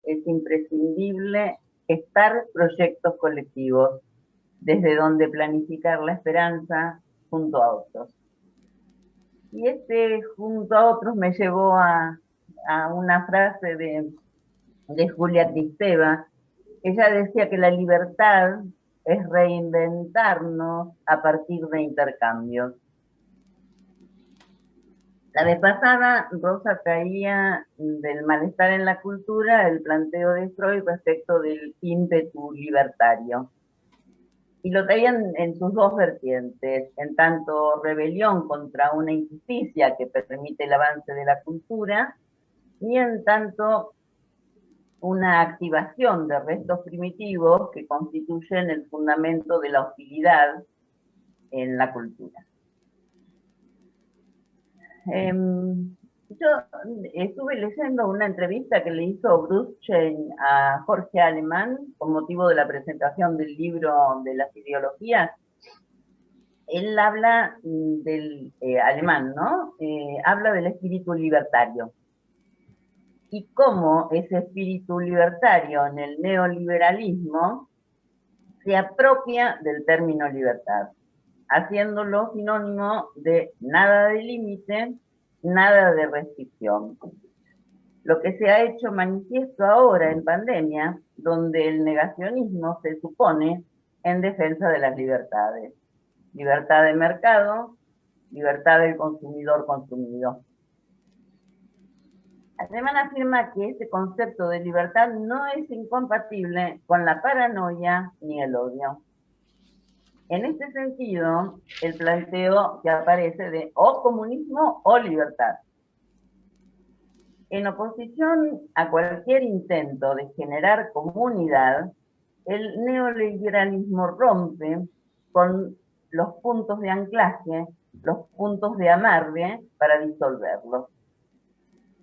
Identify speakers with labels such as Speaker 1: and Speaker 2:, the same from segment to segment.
Speaker 1: es imprescindible gestar proyectos colectivos, desde donde planificar la esperanza junto a otros. Y este junto a otros me llevó a una frase de Julia Kristeva. Ella decía que la libertad es reinventarnos a partir de intercambios. La vez pasada, Rosa traía del malestar en la cultura el planteo de Freud respecto del ímpetu libertario. Y lo traían en sus dos vertientes, en tanto rebelión contra una injusticia que permite el avance de la cultura, y en tanto una activación de restos primitivos que constituyen el fundamento de la hostilidad en la cultura. Yo estuve leyendo una entrevista que le hizo Bruce Chain a Jorge Alemán con motivo de la presentación del libro de las ideologías. Él habla del alemán, ¿no? Habla del espíritu libertario. Y cómo ese espíritu libertario en el neoliberalismo se apropia del término libertad, haciéndolo sinónimo de nada de límite, nada de restricción. Lo que se ha hecho manifiesto ahora en pandemia, donde el negacionismo se supone en defensa de las libertades. Libertad de mercado, libertad del consumidor consumido. Alemán afirma que este concepto de libertad no es incompatible con la paranoia ni el odio. En este sentido, el planteo que aparece de o comunismo o libertad. En oposición a cualquier intento de generar comunidad, el neoliberalismo rompe con los puntos de anclaje, los puntos de amarre para disolverlos.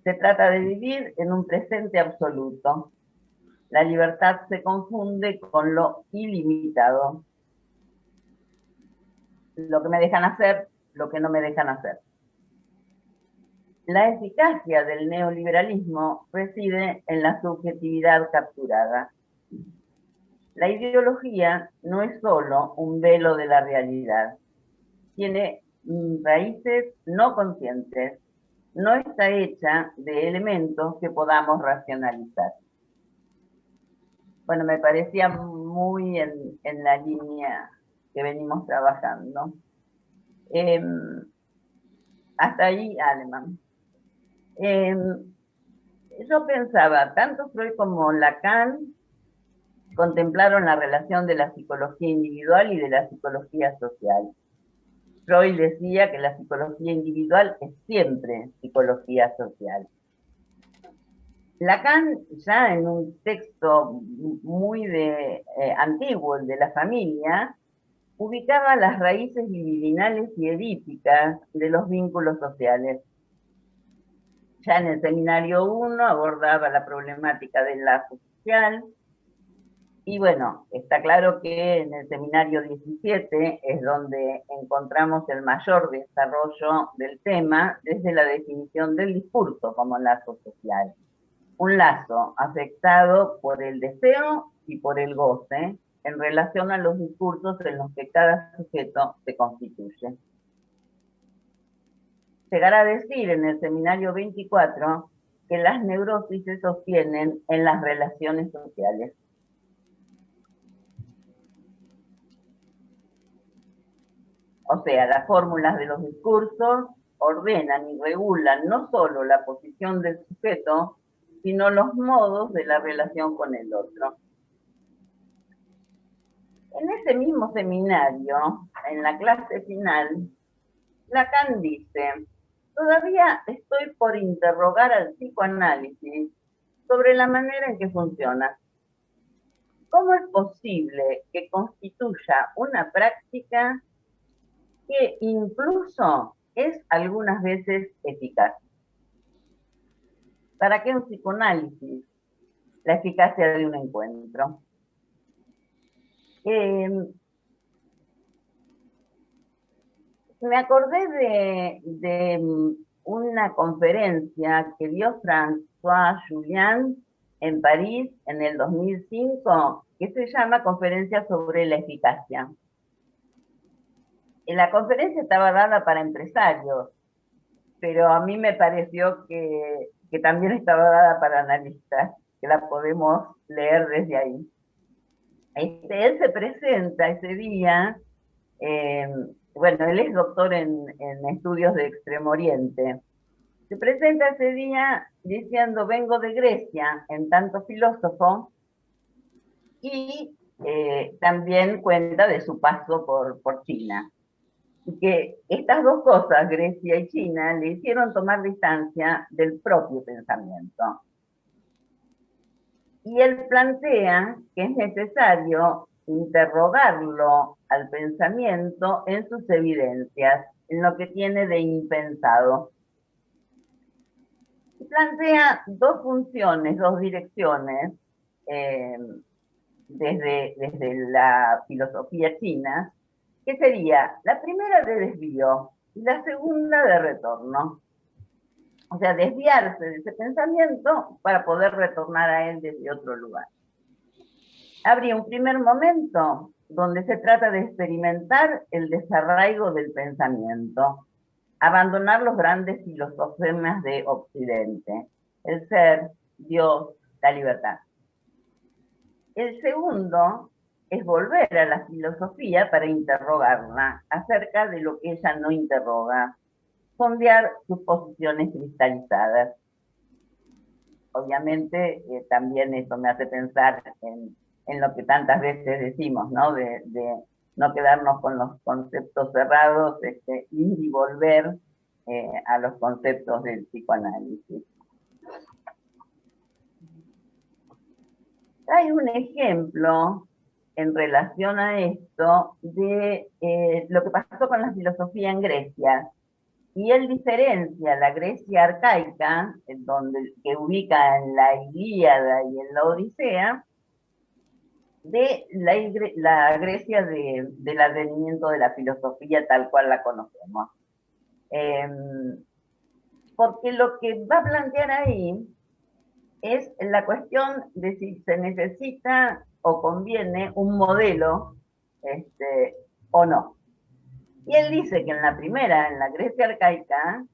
Speaker 1: Se trata de vivir en un presente absoluto. La libertad se confunde con lo ilimitado. Lo que me dejan hacer, lo que no me dejan hacer. La eficacia del neoliberalismo reside en la subjetividad capturada. La ideología no es solo un velo de la realidad, tiene raíces no conscientes, no está hecha de elementos que podamos racionalizar. Bueno, me parecía muy en la línea que venimos trabajando. Hasta ahí, Alemán. Yo pensaba, tanto Freud como Lacan contemplaron la relación de la psicología individual y de la psicología social. Freud decía que la psicología individual es siempre psicología social. Lacan, ya en un texto muy antiguo, el de la familia, ubicaba las raíces libidinales y edípicas de los vínculos sociales. Ya en el seminario 1 abordaba la problemática del lazo social, y bueno, está claro que en el seminario 17 es donde encontramos el mayor desarrollo del tema desde la definición del discurso como lazo social. Un lazo afectado por el deseo y por el goce en relación a los discursos en los que cada sujeto se constituye. Llegará a decir en el seminario 24 que las neurosis se sostienen en las relaciones sociales. O sea, las fórmulas de los discursos ordenan y regulan no solo la posición del sujeto, sino los modos de la relación con el otro. En ese mismo seminario, en la clase final, Lacan dice: todavía estoy por interrogar al psicoanálisis sobre la manera en que funciona. ¿Cómo es posible que constituya una práctica que incluso es algunas veces eficaz? ¿Para qué un psicoanálisis? La eficacia de un encuentro. Me acordé de una conferencia que dio François Julian en París en el 2005 que se llama Conferencia sobre la Eficacia. La conferencia estaba dada para empresarios, pero a mí me pareció que también estaba dada para analistas, que la podemos leer desde ahí. Él se presenta ese día, eh, bueno, él es doctor en estudios de Extremo Oriente. Se presenta ese día diciendo, vengo de Grecia, en tanto filósofo, y también cuenta de su paso por China. Y que estas dos cosas, Grecia y China, le hicieron tomar distancia del propio pensamiento. Y él plantea que es necesario interrogarlo al pensamiento en sus evidencias, en lo que tiene de impensado. Y plantea dos funciones, dos direcciones, eh, desde la filosofía china, que sería la primera de desvío y la segunda de retorno. O sea, desviarse de ese pensamiento para poder retornar a él desde otro lugar. Habría un primer momento donde se trata de experimentar el desarraigo del pensamiento, abandonar los grandes filosofemas de Occidente, el ser, Dios, la libertad. El segundo es volver a la filosofía para interrogarla acerca de lo que ella no interroga, sondear sus posiciones cristalizadas. Obviamente, también eso me hace pensar en lo que tantas veces decimos, ¿no? De no quedarnos con los conceptos cerrados, ir y volver a los conceptos del psicoanálisis. Hay un ejemplo en relación a esto de lo que pasó con la filosofía en Grecia. Y él diferencia la Grecia arcaica, que ubica en la Ilíada y en la Odisea, de la Grecia del advenimiento de la filosofía tal cual la conocemos. Porque lo que va a plantear ahí es la cuestión de si se necesita o conviene un modelo o no. Y él dice que en la primera, en la Grecia arcaica,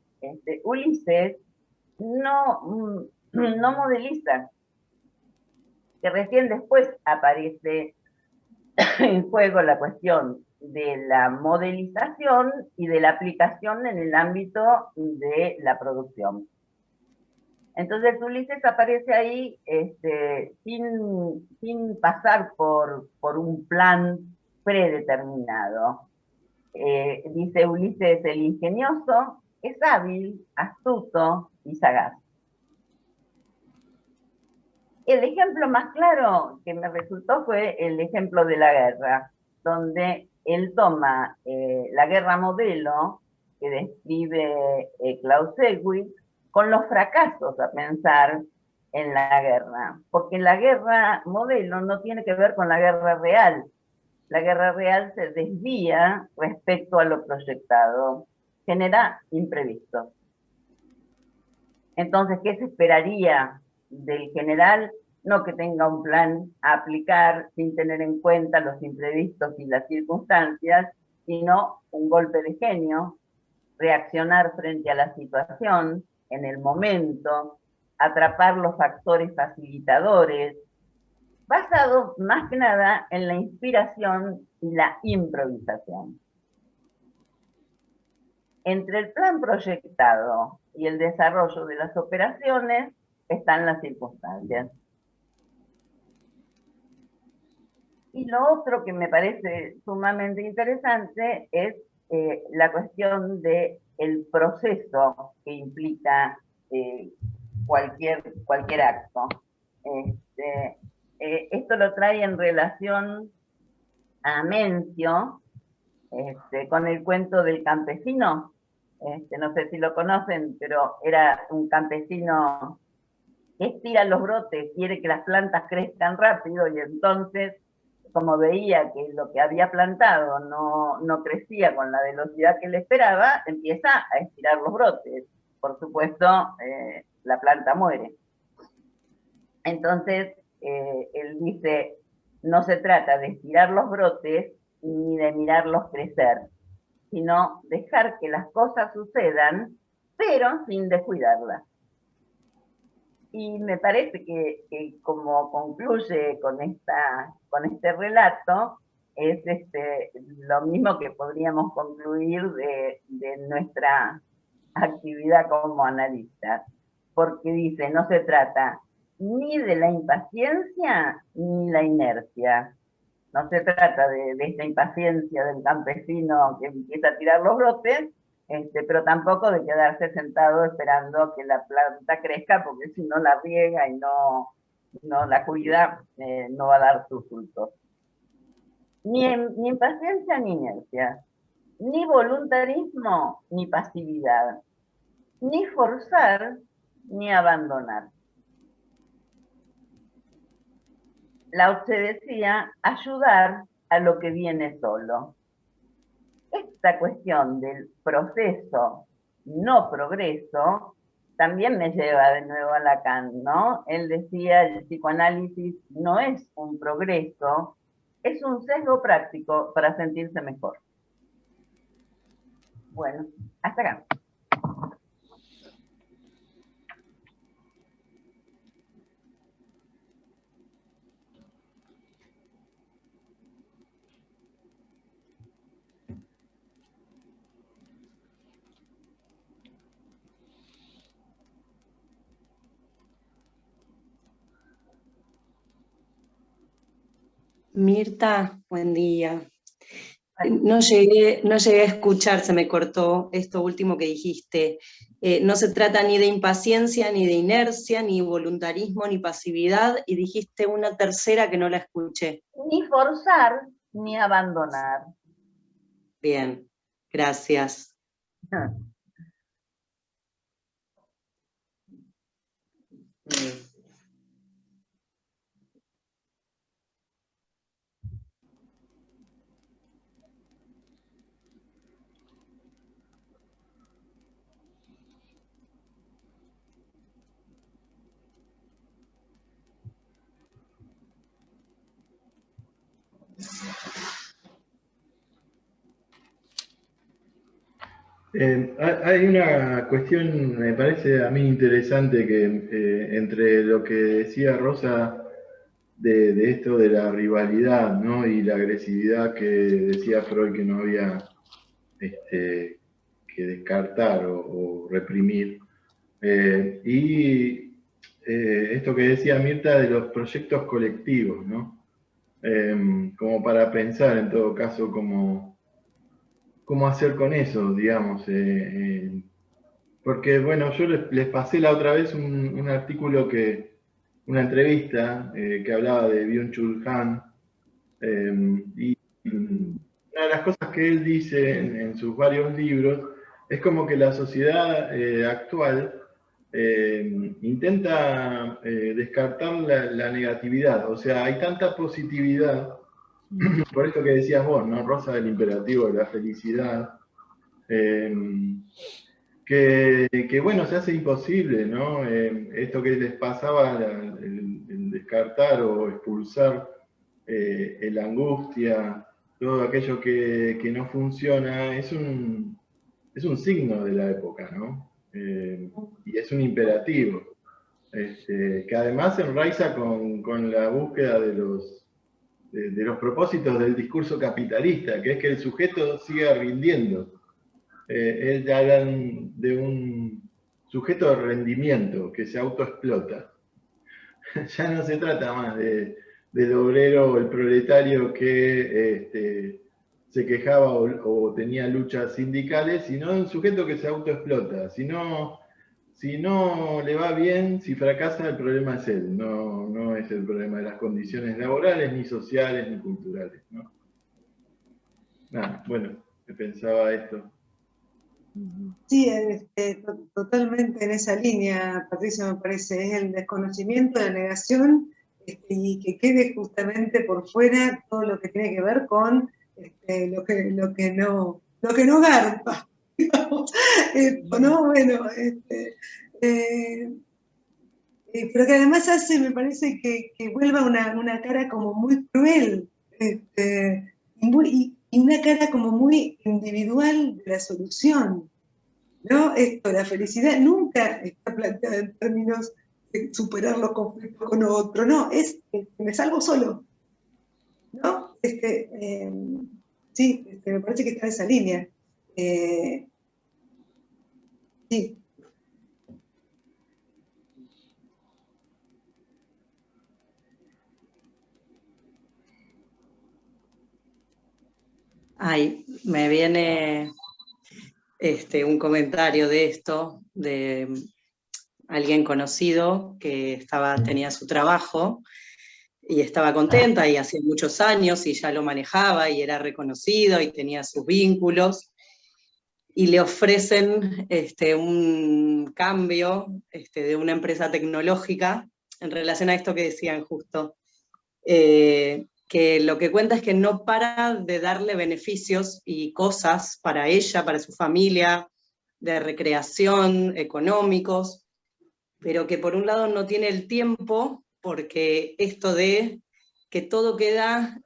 Speaker 1: Ulises no modeliza, que recién después aparece en juego la cuestión de la modelización y de la aplicación en el ámbito de la producción. Entonces Ulises aparece ahí sin pasar por un plan predeterminado. Dice Ulises, el ingenioso es hábil, astuto y sagaz. El ejemplo más claro que me resultó fue el ejemplo de la guerra, donde él toma la guerra modelo que describe Klaus Ewitz con los fracasos a pensar en la guerra, porque la guerra modelo no tiene que ver con la guerra real. La guerra real se desvía respecto a lo proyectado, genera imprevistos. Entonces, ¿qué se esperaría del general? No que tenga un plan a aplicar sin tener en cuenta los imprevistos y las circunstancias, sino un golpe de genio, reaccionar frente a la situación, en el momento, atrapar los factores facilitadores, basado más que nada en la inspiración y la improvisación. Entre el plan proyectado y el desarrollo de las operaciones están las circunstancias. Y lo otro que me parece sumamente interesante es la cuestión del proceso que implica cualquier acto. Esto lo trae en relación a Mencio, con el cuento del campesino. No sé si lo conocen, pero era un campesino que estira los brotes, quiere que las plantas crezcan rápido y entonces, como veía que lo que había plantado no crecía con la velocidad que le esperaba, empieza a estirar los brotes. Por supuesto, la planta muere. Entonces, él dice, no se trata de estirar los brotes ni de mirarlos crecer, sino dejar que las cosas sucedan, pero sin descuidarlas. Y me parece que como concluye con este relato, es lo mismo que podríamos concluir de nuestra actividad como analistas, porque dice, no se trata ni de la impaciencia ni la inercia. No se trata de esta impaciencia del campesino que empieza a tirar los brotes, pero tampoco de quedarse sentado esperando que la planta crezca, porque si no la riega y no la cuida, no va a dar sus frutos. Ni impaciencia ni inercia, ni voluntarismo ni pasividad, ni forzar ni abandonar. Lao Tse decía, ayudar a lo que viene solo. Esta cuestión del proceso, no progreso, también me lleva de nuevo a Lacan, ¿no? Él decía, el psicoanálisis no es un progreso, es un sesgo práctico para sentirse mejor. Bueno, hasta acá.
Speaker 2: Mirta, buen día. No llegué a escuchar, se me cortó esto último que dijiste. No se trata ni de impaciencia, ni de inercia, ni voluntarismo, ni pasividad, y dijiste una tercera que no la escuché.
Speaker 1: Ni forzar, ni abandonar.
Speaker 2: Bien, gracias.
Speaker 3: Hay una cuestión, me parece a mí interesante, que entre lo que decía Rosa de esto de la rivalidad, ¿no? Y la agresividad que decía Freud que no había que descartar o reprimir. Y esto que decía Mirta de los proyectos colectivos, ¿no? Como para pensar en todo caso cómo hacer con eso, digamos. Porque, bueno, yo les pasé la otra vez un artículo una entrevista que hablaba de Byung-Chul Han, y una de las cosas que él dice en sus varios libros es como que la sociedad actual intenta descartar la negatividad, o sea, hay tanta positividad, por esto que decías vos, ¿no, Rosa, del imperativo de la felicidad, que bueno, se hace imposible, ¿no? Esto que les pasaba, el descartar o expulsar la angustia, todo aquello que no funciona, es un signo de la época, ¿no? Y es un imperativo, que además se enraiza con la búsqueda de los propósitos del discurso capitalista, que es que el sujeto siga rindiendo. Él habla de un sujeto de rendimiento que se autoexplota. Ya no se trata más del obrero o el proletario que se quejaba o tenía luchas sindicales, sino de un sujeto que se autoexplota. Si no le va bien, si fracasa, el problema es él, no es el problema de las condiciones laborales, ni sociales, ni culturales, ¿no? Bueno, pensaba esto.
Speaker 4: Sí, totalmente en esa línea, Patricia, me parece, es el desconocimiento, la negación, y que quede justamente por fuera todo lo que tiene que ver con lo que no garpa, digamos. ¿No? Bueno, pero que además hace, me parece, que vuelva una cara como muy cruel, y una cara como muy individual de la solución, ¿no? La felicidad nunca está planteada en términos de superar los conflictos con otro, no, es me salvo solo, ¿no? Sí, me parece que está en esa línea. Sí.
Speaker 2: Ay, me viene un comentario de esto, de alguien conocido que tenía su trabajo y estaba contenta y hacía muchos años y ya lo manejaba y era reconocido y tenía sus vínculos, y le ofrecen un cambio de una empresa tecnológica en relación a esto que decían justo. Que lo que cuenta es que no para de darle beneficios y cosas para ella, para su familia, de recreación, económicos, pero que por un lado no tiene el tiempo, porque esto de que todo queda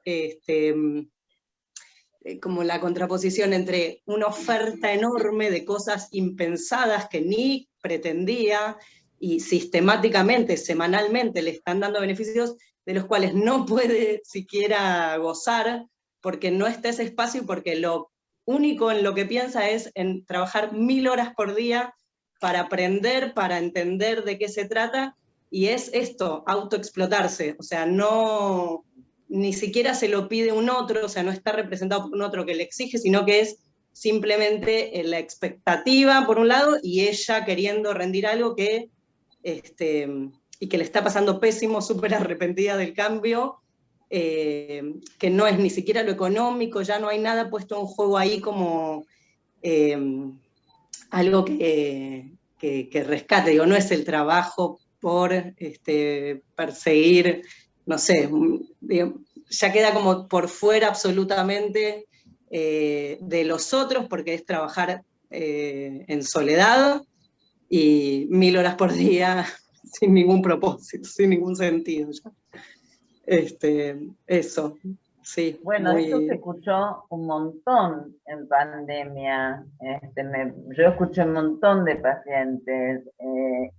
Speaker 2: como la contraposición entre una oferta enorme de cosas impensadas que ni pretendía, y sistemáticamente, semanalmente le están dando beneficios de los cuales no puede siquiera gozar, porque no está ese espacio y porque lo único en lo que piensa es en trabajar 1000 horas por día para aprender, para entender de qué se trata, y es esto, autoexplotarse, o sea, no, ni siquiera se lo pide un otro, o sea, no está representado por un otro que le exige, sino que es simplemente la expectativa, por un lado, y ella queriendo rendir algo que y que le está pasando pésimo, súper arrepentida del cambio, que no es ni siquiera lo económico, ya no hay nada puesto en juego ahí como algo que rescate, digo, no es el trabajo por perseguir, no sé, digo, ya queda como por fuera absolutamente de los otros, porque es trabajar en soledad, y 1000 horas por día sin ningún propósito, sin ningún sentido. Eso, sí.
Speaker 1: Bueno, esto se escuchó un montón en pandemia. Yo escuché un montón de pacientes,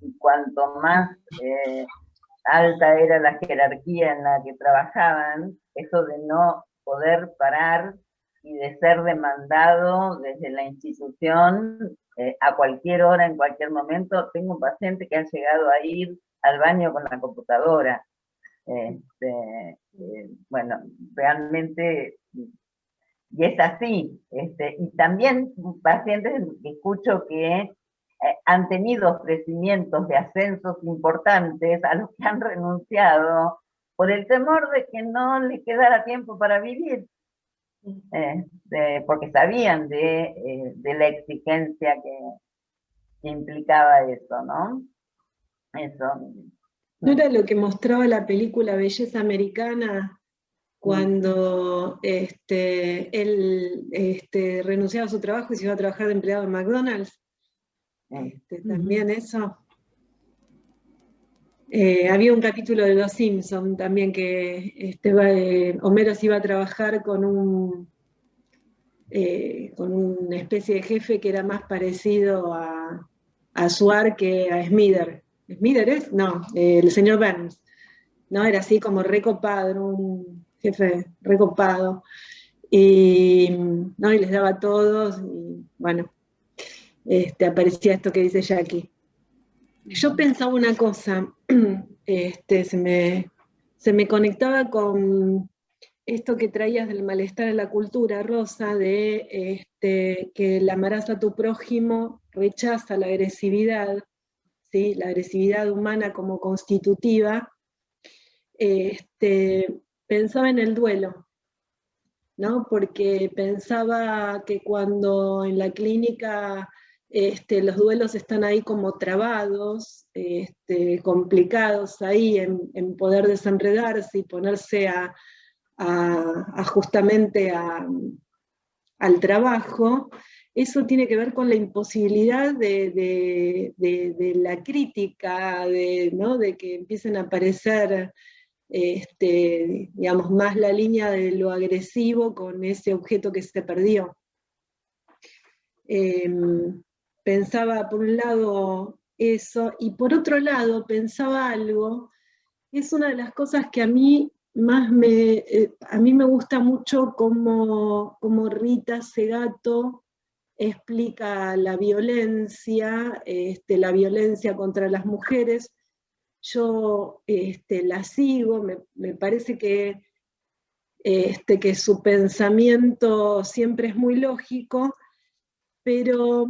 Speaker 1: y cuanto más alta era la jerarquía en la que trabajaban, eso de no poder parar y de ser demandado desde la institución a cualquier hora, en cualquier momento. Tengo un paciente que ha llegado a ir al baño con la computadora. Bueno, realmente, y es así. Y también pacientes que escucho que han tenido ofrecimientos de ascensos importantes a los que han renunciado por el temor de que no les quedara tiempo para vivir, porque sabían de la exigencia que implicaba eso, ¿no? Eso.
Speaker 5: ¿No era lo que mostraba la película Belleza Americana, cuando él renunciaba a su trabajo y se iba a trabajar de empleado en McDonald's? También eso. Había un capítulo de Los Simpson también que Homero se iba a trabajar con una especie de jefe que era más parecido a Suar que a Smither. ¿Smither es? No, el señor Burns. ¿No? Era así como recopado, era un jefe recopado. Y les daba a todos, y bueno, aparecía esto que dice Jackie. Yo pensaba una cosa, se me conectaba con esto que traías del malestar en la cultura, Rosa, de que el amarás a tu prójimo rechaza la agresividad, ¿sí? La agresividad humana como constitutiva. Pensaba en el duelo, ¿no? Porque pensaba que cuando en la clínica los duelos están ahí como trabados, complicados ahí en poder desenredarse y ponerse justamente al trabajo, eso tiene que ver con la imposibilidad de la crítica, ¿no? De que empiecen a aparecer, digamos, más la línea de lo agresivo con ese objeto que se perdió. Pensaba por un lado eso, y por otro lado pensaba algo, es una de las cosas que a mí me gusta mucho como Rita Segato explica la violencia contra las mujeres. Yo la sigo, me parece que su pensamiento siempre es muy lógico, pero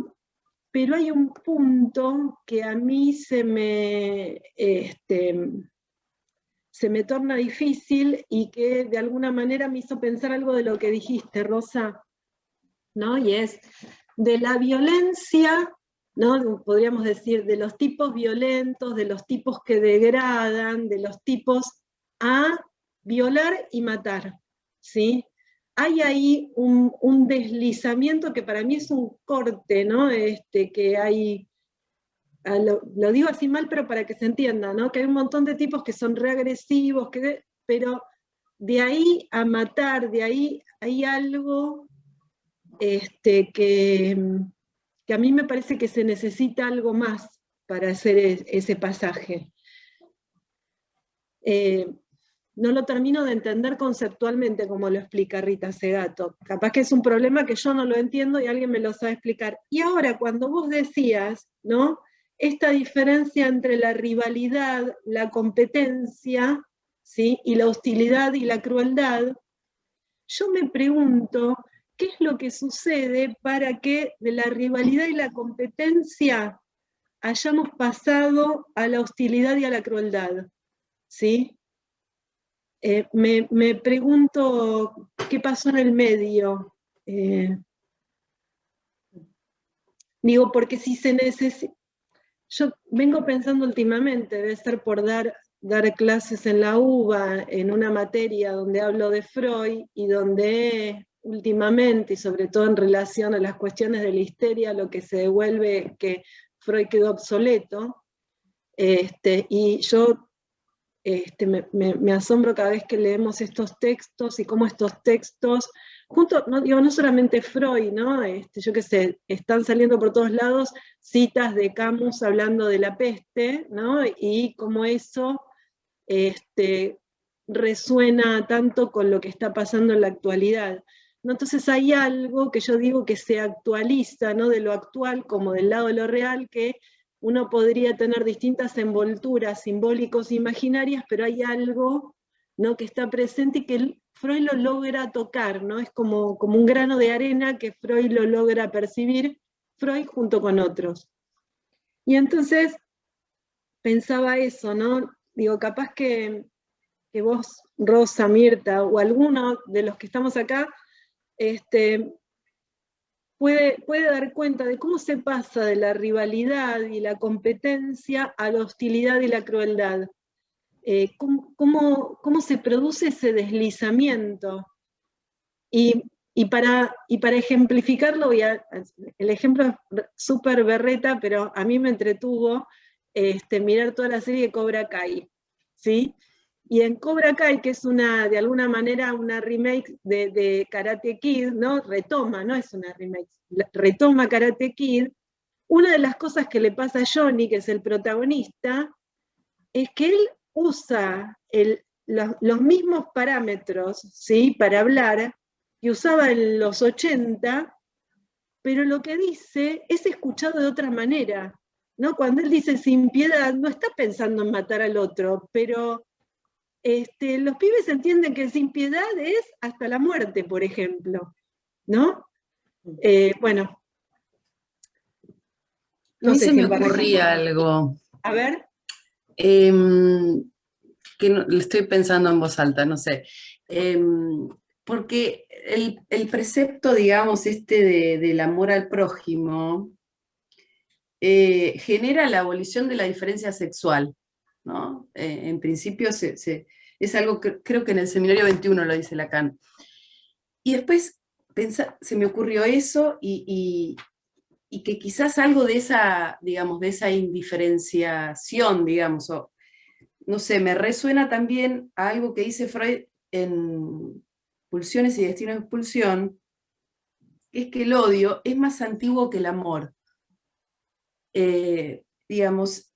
Speaker 5: hay un punto que a mí se me torna difícil y que de alguna manera me hizo pensar algo de lo que dijiste, Rosa, ¿no? Y es de la violencia, ¿no? Podríamos decir, de los tipos violentos, de los tipos que degradan, de los tipos a violar y matar, ¿sí? Hay ahí un deslizamiento que para mí es un corte, ¿no? Que hay, lo digo así mal, pero para que se entienda, ¿no? Que hay un montón de tipos que son reagresivos, pero de ahí a matar, de ahí hay algo que a mí me parece que se necesita algo más para hacer ese pasaje. No lo termino de entender conceptualmente como lo explica Rita Segato. Capaz que es un problema que yo no lo entiendo y alguien me lo sabe explicar. Y ahora, cuando vos decías, ¿no? Esta diferencia entre la rivalidad, la competencia, ¿sí? Y la hostilidad y la crueldad, yo me pregunto, ¿qué es lo que sucede para que de la rivalidad y la competencia hayamos pasado a la hostilidad y a la crueldad? ¿Sí? Me pregunto qué pasó en el medio. Digo, porque si se necesita... Yo vengo pensando últimamente, debe ser por dar clases en la UBA, en una materia donde hablo de Freud, y donde últimamente, y sobre todo en relación a las cuestiones de la histeria, lo que se devuelve es que Freud quedó obsoleto, y yo me asombro cada vez que leemos estos textos y cómo estos textos, no solamente Freud, ¿no? Yo qué sé, están saliendo por todos lados citas de Camus hablando de la peste, ¿no? Y cómo eso resuena tanto con lo que está pasando en la actualidad, ¿no? Entonces hay algo que yo digo que se actualiza, ¿no? De lo actual como del lado de lo real, que uno podría tener distintas envolturas simbólicos e imaginarias, pero hay algo, ¿no? Que está presente y que Freud lo logra tocar, ¿no? Es como un grano de arena que Freud lo logra percibir, Freud junto con otros. Y entonces pensaba eso, ¿no? Digo, capaz que vos, Rosa, Mirta, o alguno de los que estamos acá, puede dar cuenta de cómo se pasa de la rivalidad y la competencia a la hostilidad y la crueldad. Cómo se produce ese deslizamiento. Y para ejemplificarlo, el ejemplo es súper berreta, pero a mí me entretuvo mirar toda la serie de Cobra Kai, ¿sí? Y en Cobra Kai, que es de alguna manera una remake de Karate Kid, ¿no? Retoma, no es una remake, retoma Karate Kid. Una de las cosas que le pasa a Johnny, que es el protagonista, es que él usa los mismos parámetros, ¿sí? Para hablar, que usaba en los 80, pero lo que dice es escuchado de otra manera, ¿no? Cuando él dice sin piedad, no está pensando en matar al otro, pero los pibes entienden que sin piedad es hasta la muerte, por ejemplo, ¿no? Bueno.
Speaker 6: No sé, se me ocurría algo.
Speaker 5: A ver.
Speaker 6: Que le estoy pensando en voz alta, no sé. Porque el precepto, digamos, del amor al prójimo, genera la abolición de la diferencia sexual, ¿no? En principio es algo que creo que en el Seminario 21 lo dice Lacan. Y después se me ocurrió eso y que quizás algo de esa, digamos, de esa indiferenciación, digamos, o, no sé, me resuena también a algo que dice Freud en Pulsiones y Destino de Expulsión, que es que el odio es más antiguo que el amor. Digamos,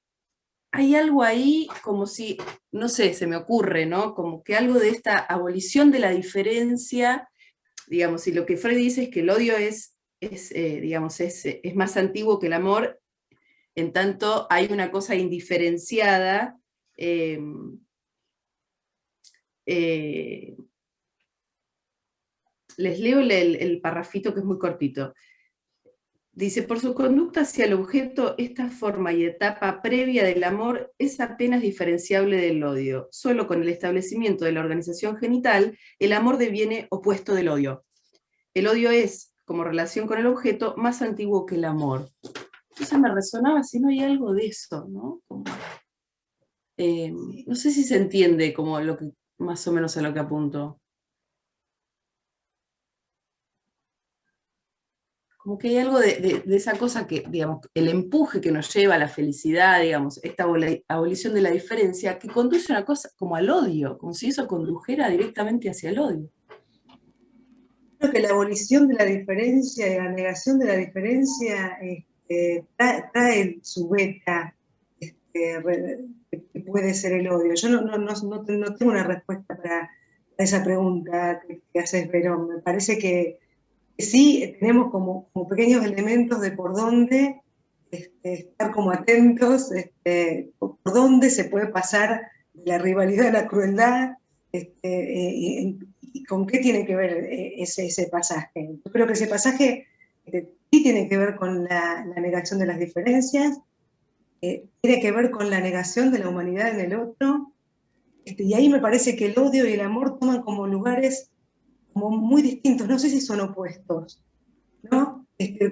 Speaker 6: hay algo ahí como si, no sé, se me ocurre, ¿no? Como que algo de esta abolición de la diferencia, digamos, y lo que Freud dice es que el odio digamos, es más antiguo que el amor, en tanto hay una cosa indiferenciada. Les leo el parrafito que es muy cortito. Dice, por su conducta hacia el objeto, esta forma y etapa previa del amor es apenas diferenciable del odio. Solo con el establecimiento de la organización genital, el amor deviene opuesto del odio. El odio es, como relación con el objeto, más antiguo que el amor. Entonces me resonaba si no hay algo de eso, ¿no? No sé si se entiende como lo que, más o menos a lo que apunto. Como que hay algo de esa cosa que, digamos, el empuje que nos lleva a la felicidad, digamos, esta abolición de la diferencia, que conduce a una cosa como al odio, como si eso condujera directamente hacia el odio.
Speaker 4: Creo que la abolición de la diferencia y la negación de la diferencia trae su beta, que puede ser el odio. Yo no tengo una respuesta para esa pregunta que haces, pero me parece que sí tenemos como pequeños elementos de por dónde estar como atentos, por dónde se puede pasar de la rivalidad a la crueldad, y con qué tiene que ver ese pasaje. Yo creo que ese pasaje sí tiene que ver con la negación de las diferencias, tiene que ver con la negación de la humanidad en el otro, y ahí me parece que el odio y el amor toman como lugares como muy distintos, no sé si son opuestos, ¿no?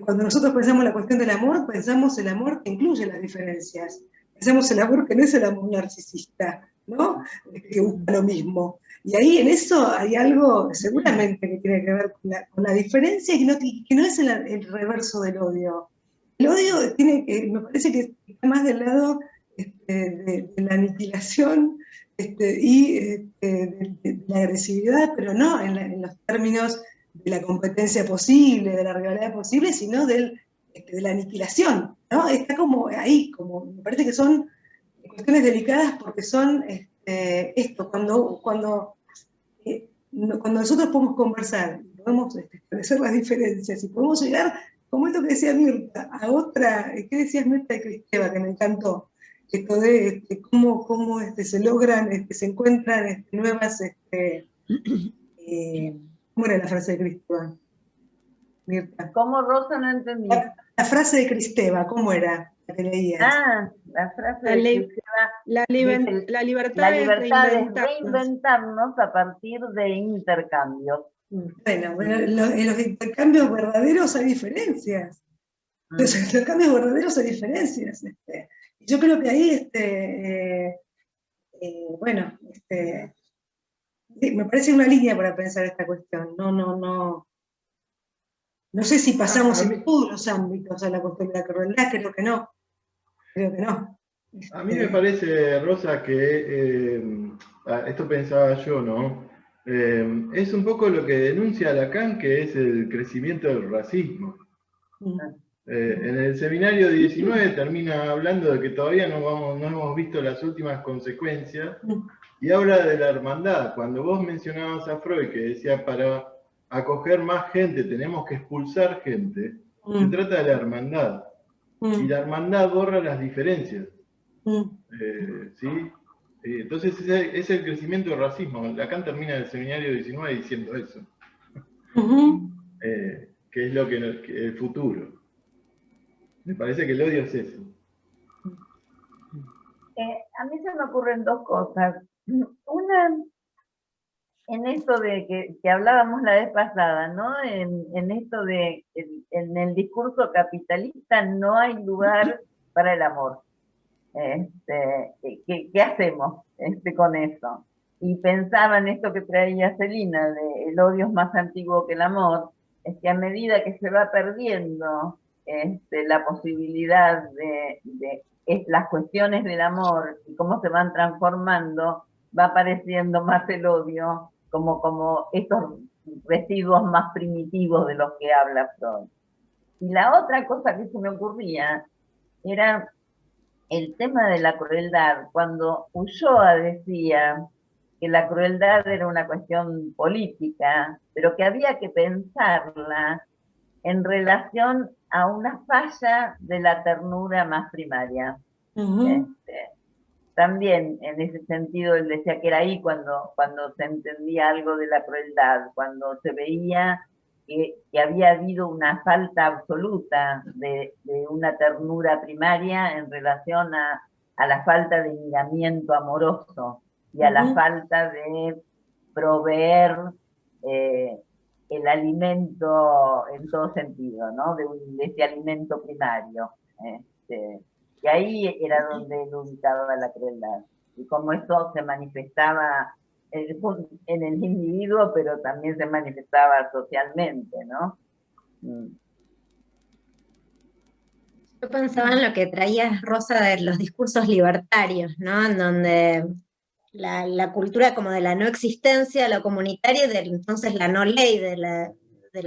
Speaker 4: Cuando nosotros pensamos la cuestión del amor, pensamos el amor que incluye las diferencias, pensamos el amor que no es el amor narcisista, ¿no? Que busca lo mismo. Y ahí en eso hay algo seguramente que tiene que ver con la diferencia y que no es el reverso del odio. El odio me parece que está más del lado de la aniquilación y de la agresividad, pero no en los términos de la competencia posible, de la rivalidad posible, sino de la aniquilación, ¿no? Está como ahí, me parece que son cuestiones delicadas porque son esto, cuando nosotros podemos conversar, podemos establecer las diferencias y podemos llegar, como esto que decía Mirta, a otra, ¿qué decías Mirta de Cristeva, que me encantó? Esto de cómo se logran, se encuentran nuevas, ¿cómo era la frase de Cristeva? Mirta.
Speaker 1: ¿Cómo, Rosa? No entendí.
Speaker 4: La frase de Cristeva, ¿cómo era la que leías?
Speaker 1: Ah, la frase de Cristeva.
Speaker 5: La libertad
Speaker 1: es reinventarnos a partir de intercambios.
Speaker 4: Bueno, en los intercambios verdaderos hay diferencias. Los intercambios verdaderos hay diferencias. Yo creo que ahí, me parece una línea para pensar esta cuestión. No sé si pasamos en todos los ámbitos a la cuestión de la crueldad, creo que no.
Speaker 3: A mí me parece, Rosa, que esto pensaba yo, ¿no? Es un poco lo que denuncia Lacan, que es el crecimiento del racismo. En el seminario 19 termina hablando de que todavía no hemos visto las últimas consecuencias y habla de la hermandad. Cuando vos mencionabas a Freud, que decía para acoger más gente tenemos que expulsar gente, se trata de la hermandad. Y la hermandad borra las diferencias. ¿Sí? Entonces es el crecimiento del racismo. Lacan termina el seminario 19 diciendo eso. Que es lo que el futuro. Me parece que el odio es eso.
Speaker 1: A mí se me ocurren dos cosas. Una, en esto de que hablábamos la vez pasada, ¿no? En esto de, en el discurso capitalista no hay lugar para el amor. ¿Qué hacemos con eso? Y pensaba en esto que traía Celina, de el odio es más antiguo que el amor, es que a medida que se va perdiendo la posibilidad de las cuestiones del amor y cómo se van transformando, va apareciendo más el odio como estos residuos más primitivos de los que habla Freud. Y la otra cosa que se me ocurría era el tema de la crueldad. Cuando Ulloa decía que la crueldad era una cuestión política, pero que había que pensarla en relación a una falla de la ternura más primaria. También en ese sentido él decía que era ahí cuando se entendía algo de la crueldad, cuando se veía que había habido una falta absoluta de una ternura primaria en relación a la falta de miramiento amoroso y a la falta de proveer el alimento en todo sentido, ¿no? De ese alimento primario. Y ahí era donde él ubicaba la crueldad. Y cómo eso se manifestaba en el individuo, pero también se manifestaba socialmente, ¿no?
Speaker 7: Yo pensaba en lo que traía Rosa de los discursos libertarios, ¿no? En donde la cultura como de la no existencia, lo comunitario, y entonces la no ley, de la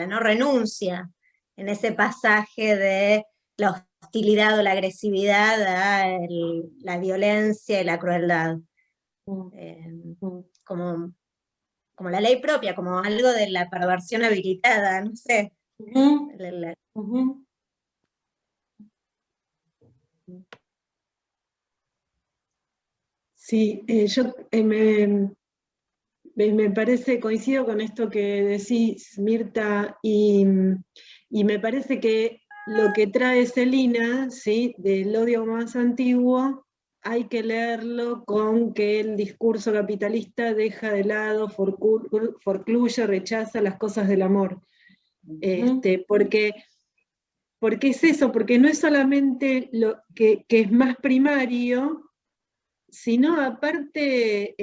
Speaker 7: no renuncia, en ese pasaje de la hostilidad o la agresividad a la violencia y la crueldad. Como la ley propia, como algo de la perversión habilitada, no sé.
Speaker 5: Sí, yo me parece, coincido con esto que decís, Mirta, y me parece que lo que trae Celina, ¿sí?, del odio más antiguo, hay que leerlo con que el discurso capitalista deja de lado, forcluye, rechaza las cosas del amor. Porque es eso, porque no es solamente lo que es más primario, sino aparte,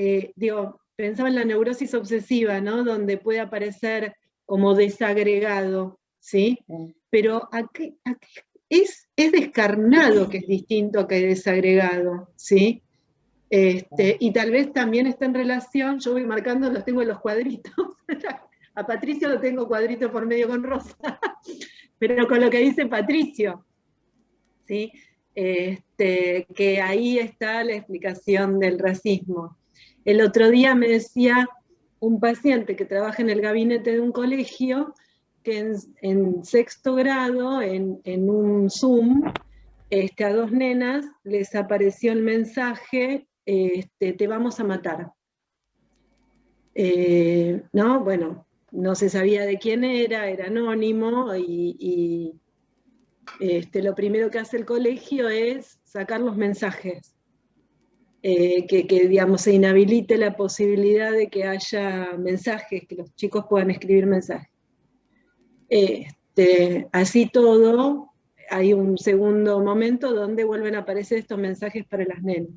Speaker 5: pensaba en la neurosis obsesiva, ¿no? Donde puede aparecer como desagregado, ¿sí? Pero aquí es descarnado que es distinto que desagregado, ¿sí? Y tal vez también está en relación, yo voy marcando, los tengo en los cuadritos, a Patricio lo tengo cuadrito por medio con Rosa, pero con lo que dice Patricio, ¿sí? Que ahí está la explicación del racismo. El otro día me decía un paciente que trabaja en el gabinete de un colegio que en sexto grado, en un Zoom, a dos nenas les apareció el mensaje, te vamos a matar. ¿No? Bueno, no se sabía de quién era anónimo, y lo primero que hace el colegio es sacar los mensajes, que digamos, se inhabilite la posibilidad de que haya mensajes, que los chicos puedan escribir mensajes. Así todo, hay un segundo momento donde vuelven a aparecer estos mensajes para las nenas,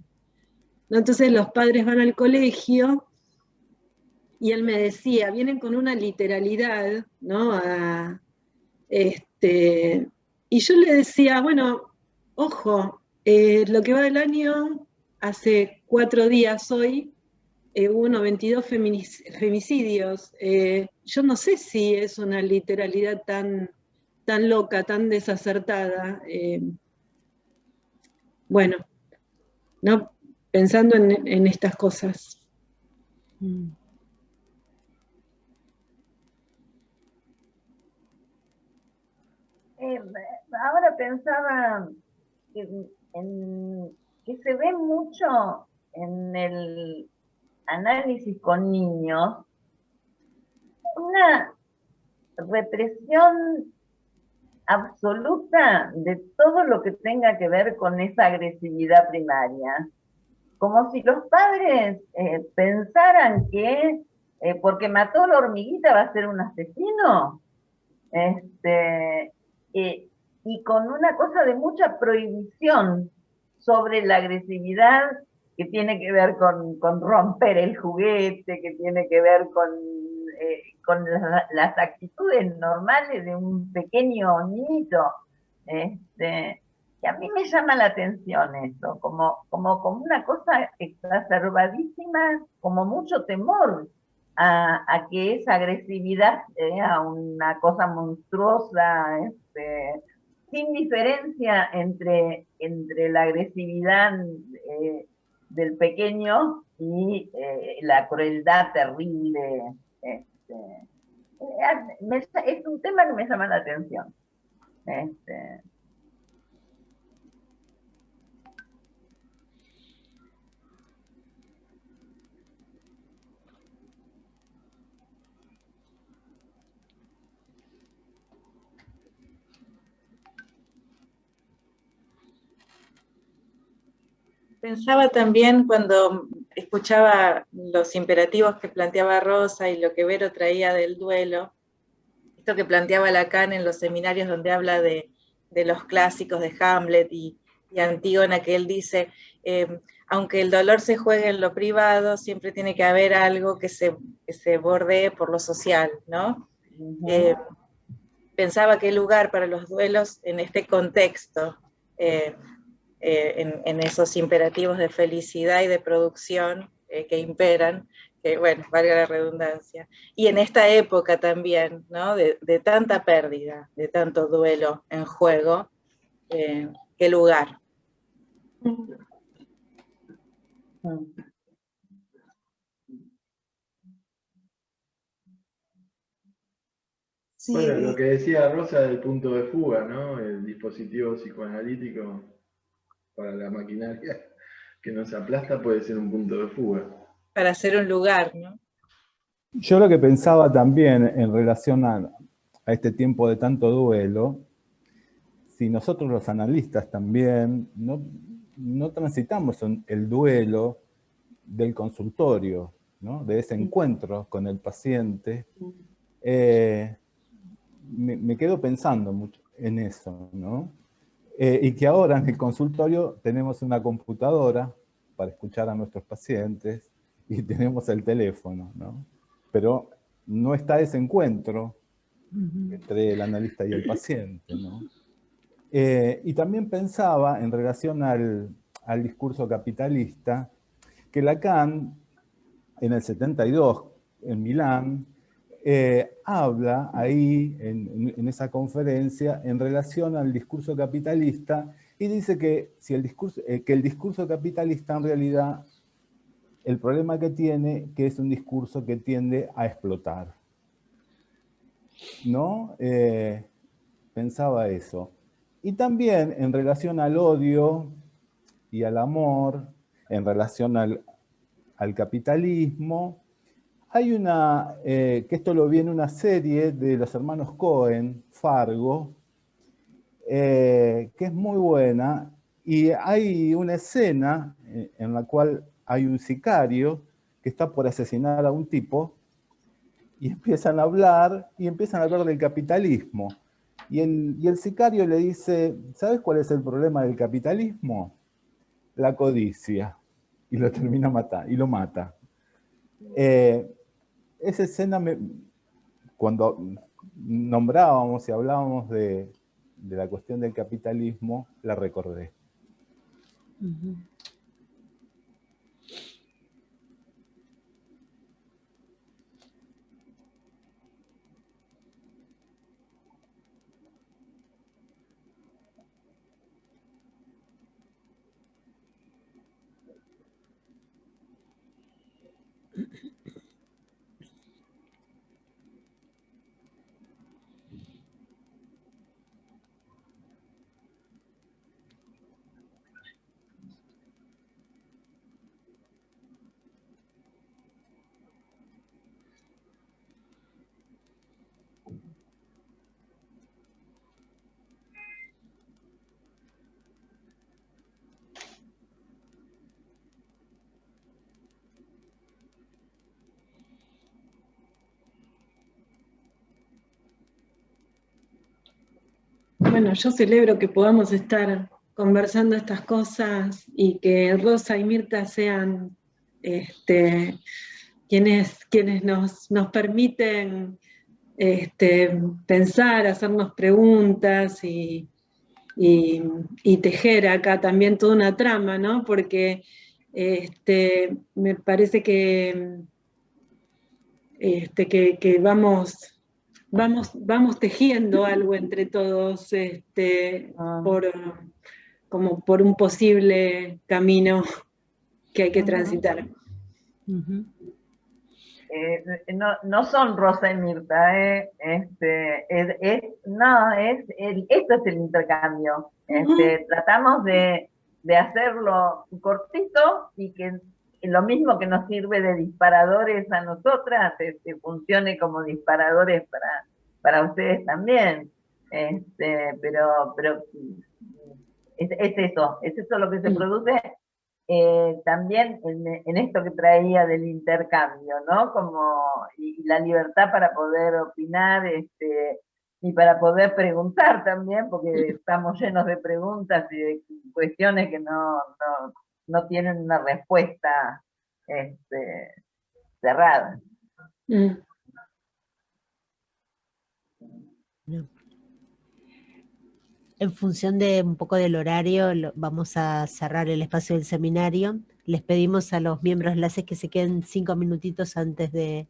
Speaker 5: ¿no? Entonces los padres van al colegio y él me decía, vienen con una literalidad, ¿no? Y yo le decía, bueno, ojo, lo que va del año, hace 4 días hoy, hubo 92 femicidios. Yo no sé si es una literalidad tan loca, tan desacertada. Bueno, ¿no? Pensando en estas cosas.
Speaker 1: Ahora pensaba que se ve mucho en el análisis con niños una represión absoluta de todo lo que tenga que ver con esa agresividad primaria. Como si los padres pensaran que porque mató a la hormiguita va a ser un asesino. Y con una cosa de mucha prohibición sobre la agresividad que tiene que ver con romper el juguete, que tiene que ver con con las actitudes normales de un pequeño niñito. Y a mí me llama la atención eso, como una cosa exacerbadísima, como mucho temor a que esa agresividad sea una cosa monstruosa, sin diferencia entre la agresividad del pequeño y la crueldad terrible. Es un tema que me llama la atención.
Speaker 5: Pensaba también cuando escuchaba los imperativos que planteaba Rosa y lo que Vero traía del duelo, esto que planteaba Lacan en los seminarios donde habla de los clásicos de Hamlet y Antígona, que él dice, aunque el dolor se juegue en lo privado, siempre tiene que haber algo que se bordee por lo social, ¿no? Uh-huh. Pensaba qué lugar para los duelos en este contexto, en esos imperativos de felicidad y de producción que imperan, que bueno, valga la redundancia, y en esta época también, ¿no? de tanta pérdida, de tanto duelo en juego, qué lugar.
Speaker 3: Sí. Bueno, lo que decía Rosa del punto de fuga, ¿no? El dispositivo psicoanalítico para la maquinaria que nos aplasta puede ser un punto de fuga.
Speaker 5: Para hacer un lugar, ¿no?
Speaker 8: Yo lo que pensaba también en relación a este tiempo de tanto duelo, si nosotros los analistas también no transitamos el duelo del consultorio, ¿no? De ese encuentro con el paciente, me quedo pensando mucho en eso, ¿no? Y que ahora en el consultorio tenemos una computadora para escuchar a nuestros pacientes y tenemos el teléfono, ¿no? Pero no está ese encuentro entre el analista y el paciente, ¿no? Y también pensaba en relación al discurso capitalista, que Lacan, en el 72, en Milán, habla ahí, en esa conferencia, en relación al discurso capitalista, y dice que el discurso capitalista en realidad, el problema que tiene, que es un discurso que tiende a explotar. ¿No? Pensaba eso. Y también en relación al odio y al amor, en relación al capitalismo, hay una, que esto lo vi en una serie de los hermanos Cohen, Fargo, que es muy buena, y hay una escena en la cual hay un sicario que está por asesinar a un tipo, y empiezan a hablar del capitalismo. Y el sicario le dice, ¿sabes cuál es el problema del capitalismo? La codicia. Y lo termina matando, y lo mata. Esa escena, cuando nombrábamos y hablábamos de la cuestión del capitalismo, la recordé. Uh-huh.
Speaker 5: Bueno, yo celebro que podamos estar conversando estas cosas y que Rosa y Mirta sean quienes nos permiten pensar, hacernos preguntas y tejer acá también toda una trama, ¿no? Porque me parece que vamos tejiendo algo entre todos como por un posible camino que hay que transitar.
Speaker 1: No son Rosa y Mirta, esto es el intercambio. Tratamos de hacerlo cortito y que lo mismo que nos sirve de disparadores a nosotras, funcione como disparadores para ustedes también. Pero es eso lo que se produce. También en esto que traía del intercambio, ¿no? Y la libertad para poder opinar, y para poder preguntar también, porque estamos llenos de preguntas y de cuestiones que no tienen una respuesta cerrada.
Speaker 9: En función de un poco del horario, vamos a cerrar el espacio del seminario. Les pedimos a los miembros LACES que se queden 5 minutitos antes de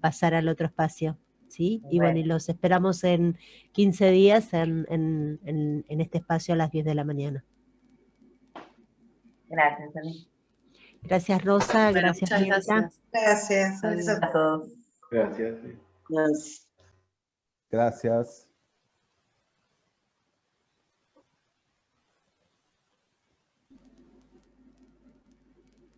Speaker 9: pasar al otro espacio, ¿sí? Y bueno, y los esperamos en 15 días en este espacio a las 10 de la mañana.
Speaker 1: Gracias, Ani.
Speaker 9: Gracias, Rosa.
Speaker 6: Bueno,
Speaker 9: gracias,
Speaker 6: muchas
Speaker 9: Mirta.
Speaker 4: Gracias.
Speaker 1: A todos.
Speaker 3: Gracias.
Speaker 2: Gracias.
Speaker 8: Gracias.